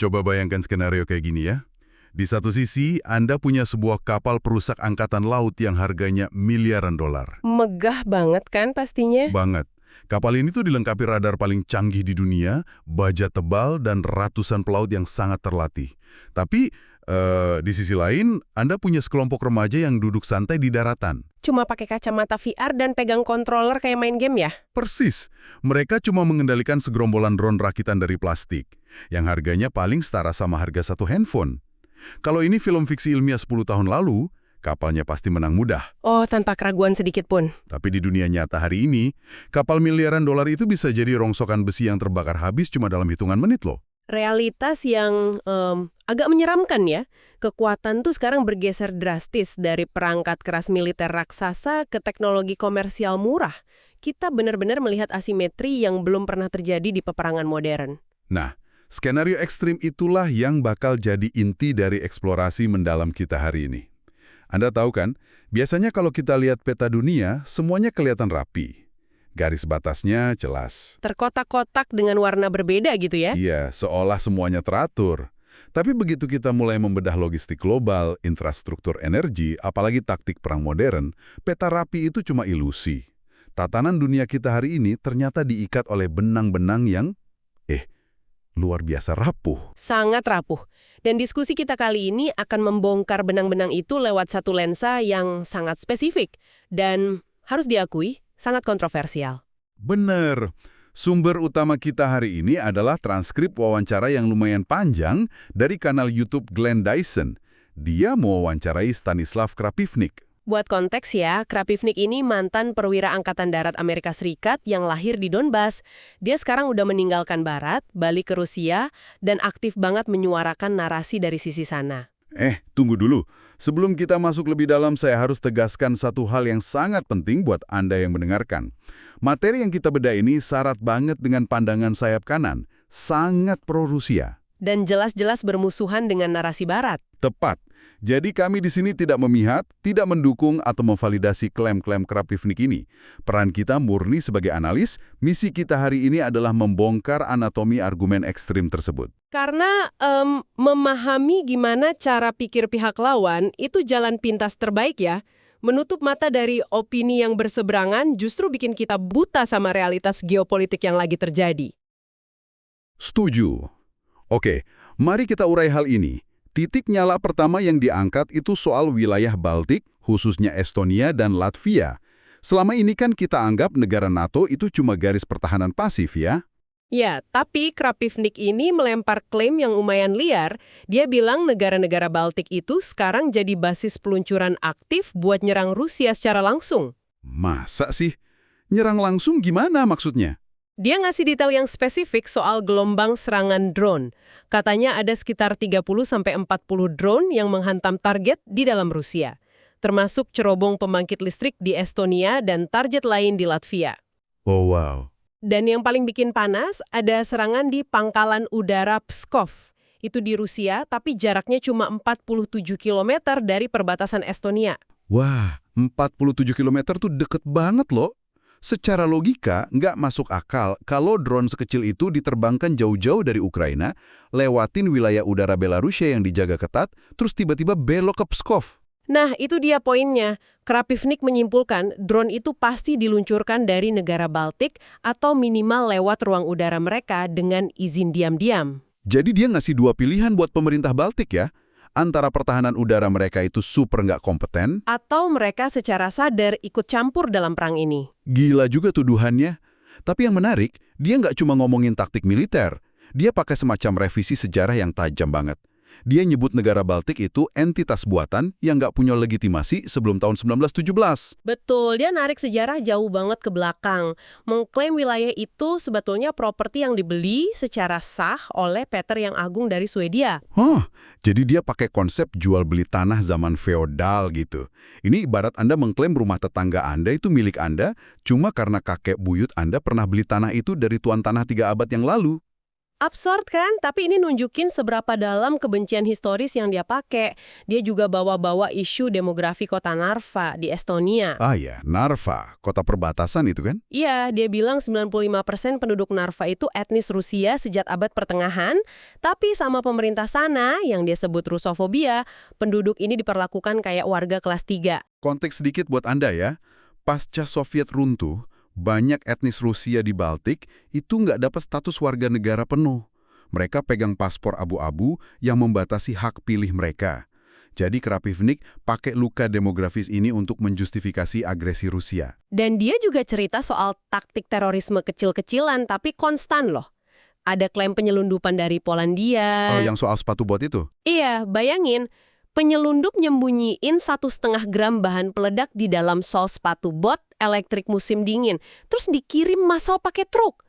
Coba bayangkan skenario kayak gini ya. Di satu sisi, Anda punya sebuah kapal perusak angkatan laut yang harganya miliaran dolar. Megah banget kan pastinya? Banget. Kapal ini tuh dilengkapi radar paling canggih di dunia, baja tebal, dan ratusan pelaut yang sangat terlatih. Tapi, di sisi lain, Anda punya sekelompok remaja yang duduk santai di daratan. Cuma pakai kacamata VR dan pegang controller kayak main game ya? Persis. Mereka cuma mengendalikan segerombolan drone rakitan dari plastik, yang harganya paling setara sama harga satu handphone. Kalau ini film fiksi ilmiah 10 tahun lalu, kapalnya pasti menang mudah. Oh, tanpa keraguan sedikit pun. Tapi di dunia nyata hari ini, kapal miliaran dolar itu bisa jadi rongsokan besi yang terbakar habis cuma dalam hitungan menit loh. Realitas yang agak menyeramkan ya. Kekuatan tuh sekarang bergeser drastis dari perangkat keras militer raksasa ke teknologi komersial murah. Kita benar-benar melihat asimetri yang belum pernah terjadi di peperangan modern. Nah, skenario ekstrim itulah yang bakal jadi inti dari eksplorasi mendalam kita hari ini. Anda tahu kan, biasanya kalau kita lihat peta dunia, semuanya kelihatan rapi. Garis batasnya jelas. Terkotak-kotak dengan warna berbeda gitu ya? Iya, seolah semuanya teratur. Tapi begitu kita mulai membedah logistik global, infrastruktur energi, apalagi taktik perang modern, peta rapi itu cuma ilusi. Tatanan dunia kita hari ini ternyata diikat oleh benang-benang yang, luar biasa rapuh. Sangat rapuh. Dan diskusi kita kali ini akan membongkar benang-benang itu lewat satu lensa yang sangat spesifik. Dan harus diakui, sangat kontroversial. Bener. Sumber utama kita hari ini adalah transkrip wawancara yang lumayan panjang dari kanal YouTube Glenn Dyson. Dia mewawancarai Stanislav Krapivnik. Buat konteks ya, Krapivnik ini mantan perwira Angkatan Darat Amerika Serikat yang lahir di Donbas. Dia sekarang udah meninggalkan Barat, balik ke Rusia, dan aktif banget menyuarakan narasi dari sisi sana. Tunggu dulu. Sebelum kita masuk lebih dalam, saya harus tegaskan satu hal yang sangat penting buat Anda yang mendengarkan. Materi yang kita bedah ini syarat banget dengan pandangan sayap kanan, sangat pro-Rusia. Dan jelas-jelas bermusuhan dengan narasi Barat. Tepat. Jadi kami di sini tidak memihak, tidak mendukung atau memvalidasi klaim-klaim Krapivnik ini. Peran kita murni sebagai analis, misi kita hari ini adalah membongkar anatomi argumen ekstrim tersebut. Karena memahami gimana cara pikir pihak lawan itu jalan pintas terbaik ya. Menutup mata dari opini yang berseberangan justru bikin kita buta sama realitas geopolitik yang lagi terjadi. Setuju. Oke, mari kita urai hal ini. Titik nyala pertama yang diangkat itu soal wilayah Baltik, khususnya Estonia dan Latvia. Selama ini kan kita anggap negara NATO itu cuma garis pertahanan pasif ya? Ya, tapi Krapivnik ini melempar klaim yang lumayan liar. Dia bilang negara-negara Baltik itu sekarang jadi basis peluncuran aktif buat nyerang Rusia secara langsung. Masa sih? Nyerang langsung gimana maksudnya? Dia ngasih detail yang spesifik soal gelombang serangan drone. Katanya ada sekitar 30-40 drone yang menghantam target di dalam Rusia. Termasuk cerobong pembangkit listrik di Estonia dan target lain di Latvia. Oh wow. Dan yang paling bikin panas, ada serangan di pangkalan udara Pskov. Itu di Rusia, tapi jaraknya cuma 47 km dari perbatasan Estonia. Wah, 47 km tuh deket banget loh. Secara logika, nggak masuk akal kalau drone sekecil itu diterbangkan jauh-jauh dari Ukraina, lewatin wilayah udara Belarusia yang dijaga ketat, terus tiba-tiba belok ke Pskov. Nah, itu dia poinnya. Krapivnik menyimpulkan drone itu pasti diluncurkan dari negara Baltik atau minimal lewat ruang udara mereka dengan izin diam-diam. Jadi dia ngasih dua pilihan buat pemerintah Baltik ya? Antara pertahanan udara mereka itu super nggak kompeten, atau mereka secara sadar ikut campur dalam perang ini. Gila juga tuduhannya. Tapi yang menarik, dia nggak cuma ngomongin taktik militer. Dia pakai semacam revisi sejarah yang tajam banget. Dia nyebut negara Baltik itu entitas buatan yang nggak punya legitimasi sebelum tahun 1917. Betul, dia narik sejarah jauh banget ke belakang. Mengklaim wilayah itu sebetulnya properti yang dibeli secara sah oleh Peter yang Agung dari Swedia. Jadi dia pakai konsep jual beli tanah zaman feodal gitu. Ini ibarat Anda mengklaim rumah tetangga Anda itu milik Anda, cuma karena kakek buyut Anda pernah beli tanah itu dari tuan tanah 3 abad yang lalu. Absurd kan? Tapi ini nunjukin seberapa dalam kebencian historis yang dia pakai. Dia juga bawa-bawa isu demografi kota Narva di Estonia. Ah ya, Narva, kota perbatasan itu kan? Iya, dia bilang 95% penduduk Narva itu etnis Rusia sejak abad pertengahan, tapi sama pemerintah sana yang dia sebut Rusofobia, penduduk ini diperlakukan kayak warga kelas 3. Konteks sedikit buat Anda ya. Pasca Soviet runtuh, banyak etnis Rusia di Baltik itu nggak dapat status warga negara penuh. Mereka pegang paspor abu-abu yang membatasi hak pilih mereka. Jadi Krapivnik pakai luka demografis ini untuk menjustifikasi agresi Rusia. Dan dia juga cerita soal taktik terorisme kecil-kecilan tapi konstan loh. Ada klaim penyelundupan dari Polandia. Oh, yang soal sepatu bot itu? Iya, bayangin. Penyelundup nyembunyiin 1,5 gram bahan peledak di dalam sol sepatu bot elektrik musim dingin, terus dikirim massal pakai truk.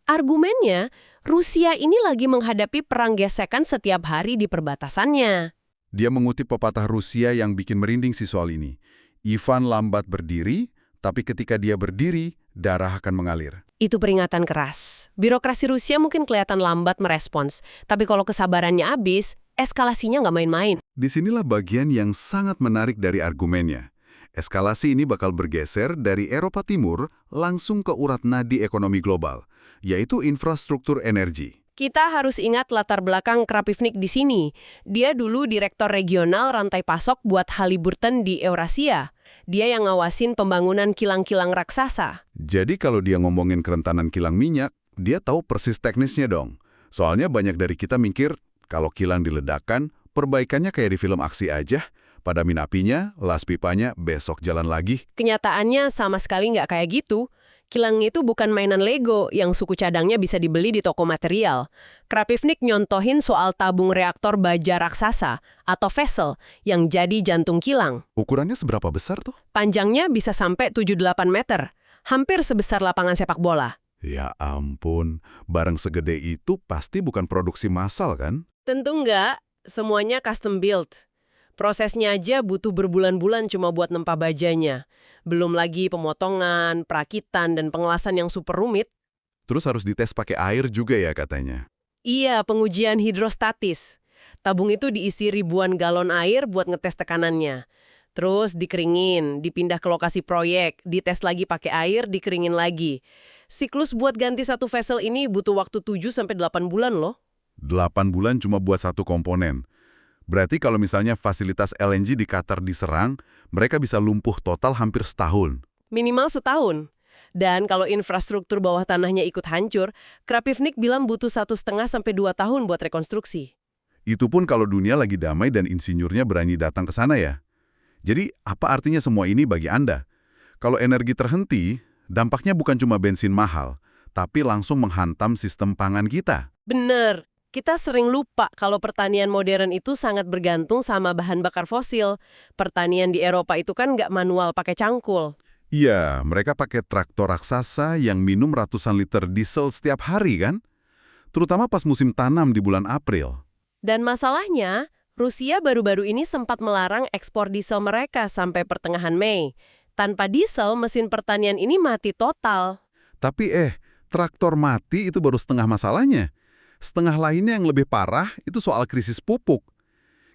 Argumennya, Rusia ini lagi menghadapi perang gesekan setiap hari di perbatasannya. Dia mengutip pepatah Rusia yang bikin merinding sih soal ini. Ivan lambat berdiri, tapi ketika dia berdiri, darah akan mengalir. Itu peringatan keras. Birokrasi Rusia mungkin kelihatan lambat merespons, tapi kalau kesabarannya habis, eskalasinya nggak main-main. Disinilah bagian yang sangat menarik dari argumennya. Eskalasi ini bakal bergeser dari Eropa Timur langsung ke urat nadi ekonomi global, yaitu infrastruktur energi. Kita harus ingat latar belakang Krapivnik di sini. Dia dulu direktur regional rantai pasok buat Halliburton di Eurasia. Dia yang ngawasin pembangunan kilang-kilang raksasa. Jadi kalau dia ngomongin kerentanan kilang minyak, dia tahu persis teknisnya dong. Soalnya banyak dari kita mikir, kalau kilang diledakkan, perbaikannya kayak di film aksi aja. Padamin apinya, las pipanya, besok jalan lagi. Kenyataannya sama sekali nggak kayak gitu. Kilang itu bukan mainan Lego yang suku cadangnya bisa dibeli di toko material. Krapivnik nyontohin soal tabung reaktor baja raksasa atau vessel yang jadi jantung kilang. Ukurannya seberapa besar tuh? Panjangnya bisa sampai 78 meter, hampir sebesar lapangan sepak bola. Ya ampun, barang segede itu pasti bukan produksi massal kan? Tentu nggak, semuanya custom build. Prosesnya aja butuh berbulan-bulan cuma buat nempa bajanya. Belum lagi pemotongan, perakitan, dan pengelasan yang super rumit. Terus harus dites pakai air juga ya katanya. Iya, pengujian hidrostatis. Tabung itu diisi ribuan galon air buat ngetes tekanannya. Terus dikeringin, dipindah ke lokasi proyek, dites lagi pakai air, dikeringin lagi. Siklus buat ganti satu vessel ini butuh waktu 7-8 bulan loh. 8 bulan cuma buat satu komponen. Berarti kalau misalnya fasilitas LNG di Qatar diserang, mereka bisa lumpuh total hampir setahun. Minimal setahun. Dan kalau infrastruktur bawah tanahnya ikut hancur, Krapivnik bilang butuh 1,5-2 tahun buat rekonstruksi. Itu pun kalau dunia lagi damai dan insinyurnya berani datang ke sana ya. Jadi apa artinya semua ini bagi Anda? Kalau energi terhenti, dampaknya bukan cuma bensin mahal, tapi langsung menghantam sistem pangan kita. Bener. Kita sering lupa kalau pertanian modern itu sangat bergantung sama bahan bakar fosil. Pertanian di Eropa itu kan nggak manual pakai cangkul. Iya, mereka pakai traktor raksasa yang minum ratusan liter diesel setiap hari kan? Terutama pas musim tanam di bulan April. Dan masalahnya, Rusia baru-baru ini sempat melarang ekspor diesel mereka sampai pertengahan Mei. Tanpa diesel, mesin pertanian ini mati total. Tapi traktor mati itu baru setengah masalahnya. Setengah lainnya yang lebih parah itu soal krisis pupuk.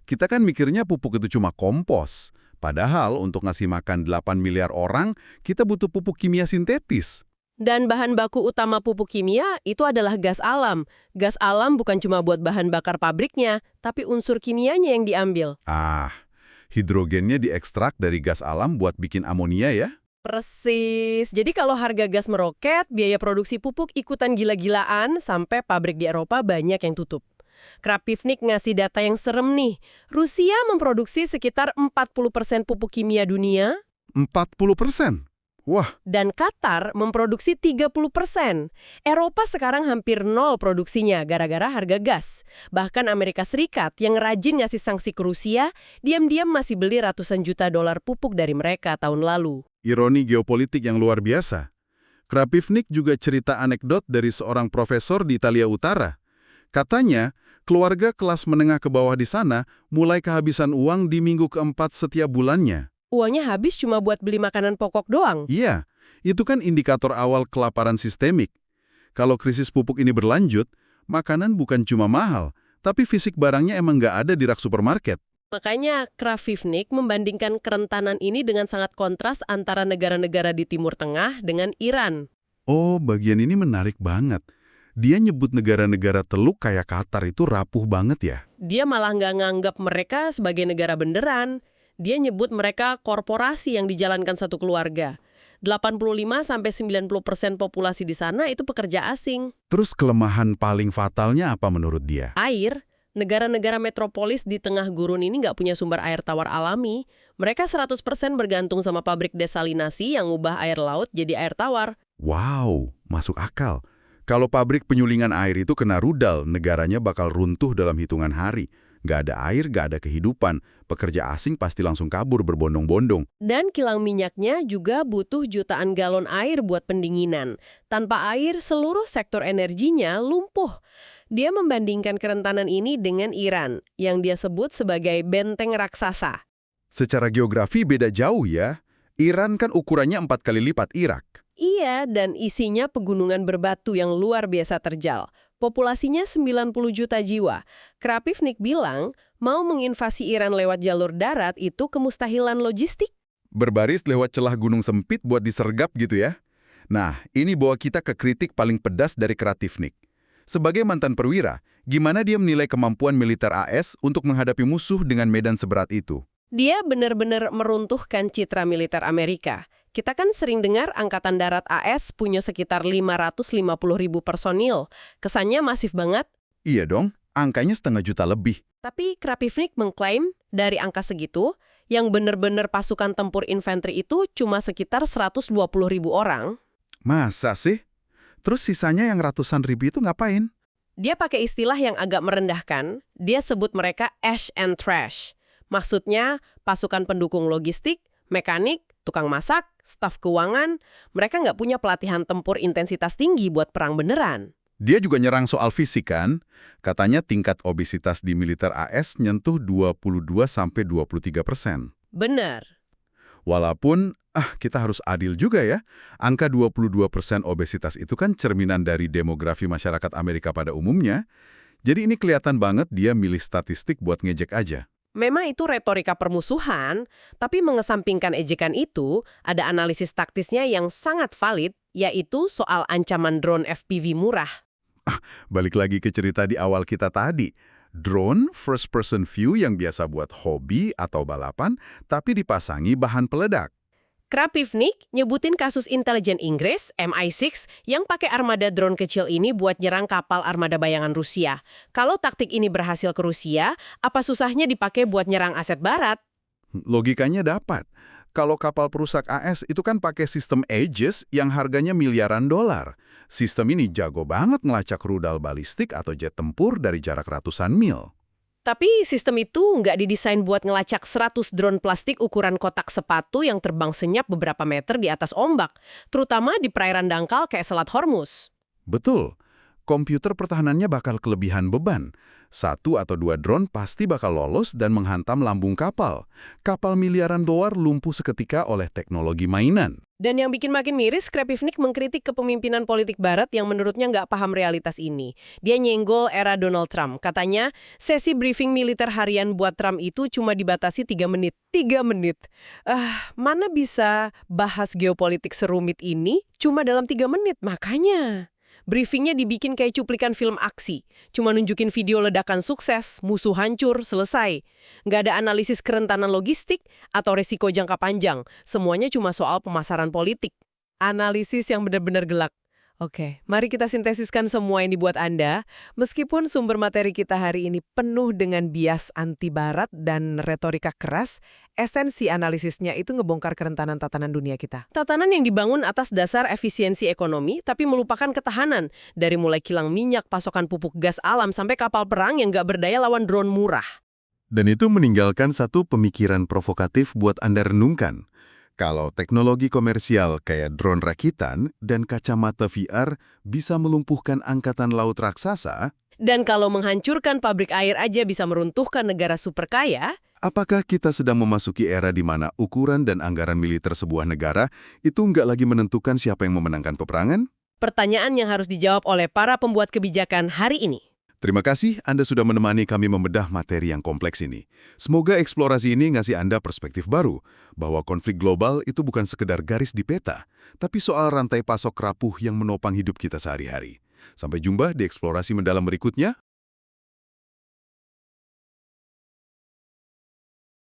Kita kan mikirnya pupuk itu cuma kompos. Padahal untuk ngasih makan 8 miliar orang, kita butuh pupuk kimia sintetis. Dan bahan baku utama pupuk kimia itu adalah gas alam. Gas alam bukan cuma buat bahan bakar pabriknya, tapi unsur kimianya yang diambil. Hidrogennya diekstrak dari gas alam buat bikin amonia ya? Persis. Jadi kalau harga gas meroket, biaya produksi pupuk ikutan gila-gilaan sampai pabrik di Eropa banyak yang tutup. Krapivnik ngasih data yang serem nih. Rusia memproduksi sekitar 40% pupuk kimia dunia. 40%? Wah. Dan Qatar memproduksi 30%. Eropa sekarang hampir nol produksinya gara-gara harga gas. Bahkan Amerika Serikat yang rajin ngasih sanksi ke Rusia, diam-diam masih beli ratusan juta dolar pupuk dari mereka tahun lalu. Ironi geopolitik yang luar biasa. Krapivnik juga cerita anekdot dari seorang profesor di Italia Utara. Katanya, keluarga kelas menengah ke bawah di sana mulai kehabisan uang di minggu keempat setiap bulannya. Uangnya habis cuma buat beli makanan pokok doang. Iya, itu kan indikator awal kelaparan sistemik. Kalau krisis pupuk ini berlanjut, Makanan bukan cuma mahal, tapi fisik barangnya emang nggak ada di rak supermarket. Makanya Kravivnik membandingkan kerentanan ini dengan sangat kontras antara negara-negara di Timur Tengah dengan Iran. Oh, bagian ini menarik banget. Dia nyebut negara-negara teluk kayak Qatar itu rapuh banget ya. Dia malah nggak nganggap mereka sebagai negara beneran. Dia nyebut mereka korporasi yang dijalankan satu keluarga. 85-90% populasi di sana itu pekerja asing. Terus kelemahan paling fatalnya apa menurut dia? Air, negara-negara metropolis di tengah gurun ini nggak punya sumber air tawar alami. Mereka 100% bergantung sama pabrik desalinasi yang ngubah air laut jadi air tawar. Wow, masuk akal. Kalau pabrik penyulingan air itu kena rudal, negaranya bakal runtuh dalam hitungan hari. Nggak ada air, nggak ada kehidupan. Pekerja asing pasti langsung kabur berbondong-bondong. Dan kilang minyaknya juga butuh jutaan galon air buat pendinginan. Tanpa air, seluruh sektor energinya lumpuh. Dia membandingkan kerentanan ini dengan Iran, yang dia sebut sebagai benteng raksasa. Secara geografi beda jauh ya. Iran kan ukurannya 4 kali lipat Irak. Iya, dan isinya pegunungan berbatu yang luar biasa terjal. Populasinya 90 juta jiwa. Kravivnik bilang, mau menginvasi Iran lewat jalur darat itu kemustahilan logistik. Berbaris lewat celah gunung sempit buat disergap gitu ya. Nah, ini bawa kita ke kritik paling pedas dari Kravivnik. Sebagai mantan perwira, gimana dia menilai kemampuan militer AS untuk menghadapi musuh dengan medan seberat itu? Dia benar-benar meruntuhkan citra militer Amerika. Kita kan sering dengar Angkatan Darat AS punya sekitar 550.000 personil. Kesannya masif banget. Iya dong, angkanya 1,5 juta lebih. Tapi Kravivnik mengklaim dari angka segitu, yang benar-benar pasukan tempur infanteri itu cuma sekitar 120.000 orang. Masa sih? Terus sisanya yang ratusan ribu itu ngapain? Dia pakai istilah yang agak merendahkan. Dia sebut mereka ash and trash. Maksudnya pasukan pendukung logistik, mekanik, tukang masak, staf keuangan, mereka nggak punya pelatihan tempur intensitas tinggi buat perang beneran. Dia juga nyerang soal fisik kan? Katanya tingkat obesitas di militer AS nyentuh 22-23%. Bener. Walaupun, kita harus adil juga ya. Angka 22% obesitas itu kan cerminan dari demografi masyarakat Amerika pada umumnya. Jadi ini kelihatan banget dia milih statistik buat ngejek aja. Memang itu retorika permusuhan, tapi mengesampingkan ejekan itu, ada analisis taktisnya yang sangat valid, yaitu soal ancaman drone FPV murah. Balik lagi ke cerita di awal kita tadi. Drone first person view yang biasa buat hobi atau balapan, tapi dipasangi bahan peledak. Kravivnik nyebutin kasus intelijen Inggris, MI6, yang pakai armada drone kecil ini buat nyerang kapal armada bayangan Rusia. Kalau taktik ini berhasil ke Rusia, apa susahnya dipakai buat nyerang aset Barat? Logikanya dapat. Kalau kapal perusak AS itu kan pakai sistem Aegis yang harganya miliaran dolar. Sistem ini jago banget ngelacak rudal balistik atau jet tempur dari jarak ratusan mil. Tapi sistem itu nggak didesain buat ngelacak 100 drone plastik ukuran kotak sepatu yang terbang senyap beberapa meter di atas ombak, terutama di perairan dangkal kayak Selat Hormuz. Betul. Komputer pertahanannya bakal kelebihan beban. 1 atau 2 drone pasti bakal lolos dan menghantam lambung kapal. Kapal miliaran dolar lumpuh seketika oleh teknologi mainan. Dan yang bikin makin miris, Kravivnik mengkritik kepemimpinan politik Barat yang menurutnya nggak paham realitas ini. Dia nyenggol era Donald Trump. Katanya, sesi briefing militer harian buat Trump itu cuma dibatasi 3 menit. 3 menit. Mana bisa bahas geopolitik serumit ini cuma dalam 3 menit? Makanya briefingnya dibikin kayak cuplikan film aksi. Cuma nunjukin video ledakan sukses, musuh hancur, selesai. Nggak ada analisis kerentanan logistik atau resiko jangka panjang. Semuanya cuma soal pemasaran politik. Analisis yang benar-benar gelak. Oke, mari kita sintesiskan semua yang dibuat Anda. Meskipun sumber materi kita hari ini penuh dengan bias anti-barat dan retorika keras, esensi analisisnya itu ngebongkar kerentanan tatanan dunia kita. Tatanan yang dibangun atas dasar efisiensi ekonomi, tapi melupakan ketahanan. Dari mulai kilang minyak, pasokan pupuk gas alam, sampai kapal perang yang nggak berdaya lawan drone murah. Dan itu meninggalkan satu pemikiran provokatif buat Anda renungkan. Kalau teknologi komersial kayak drone rakitan dan kacamata VR bisa melumpuhkan angkatan laut raksasa, dan kalau menghancurkan pabrik air aja bisa meruntuhkan negara super kaya, apakah kita sedang memasuki era di mana ukuran dan anggaran militer sebuah negara itu nggak lagi menentukan siapa yang memenangkan peperangan? pertanyaan yang harus dijawab oleh para pembuat kebijakan hari ini. Terima kasih Anda sudah menemani kami membedah materi yang kompleks ini. Semoga eksplorasi ini ngasih Anda perspektif baru, bahwa konflik global itu bukan sekedar garis di peta, tapi soal rantai pasok rapuh yang menopang hidup kita sehari-hari. Sampai jumpa di eksplorasi mendalam berikutnya.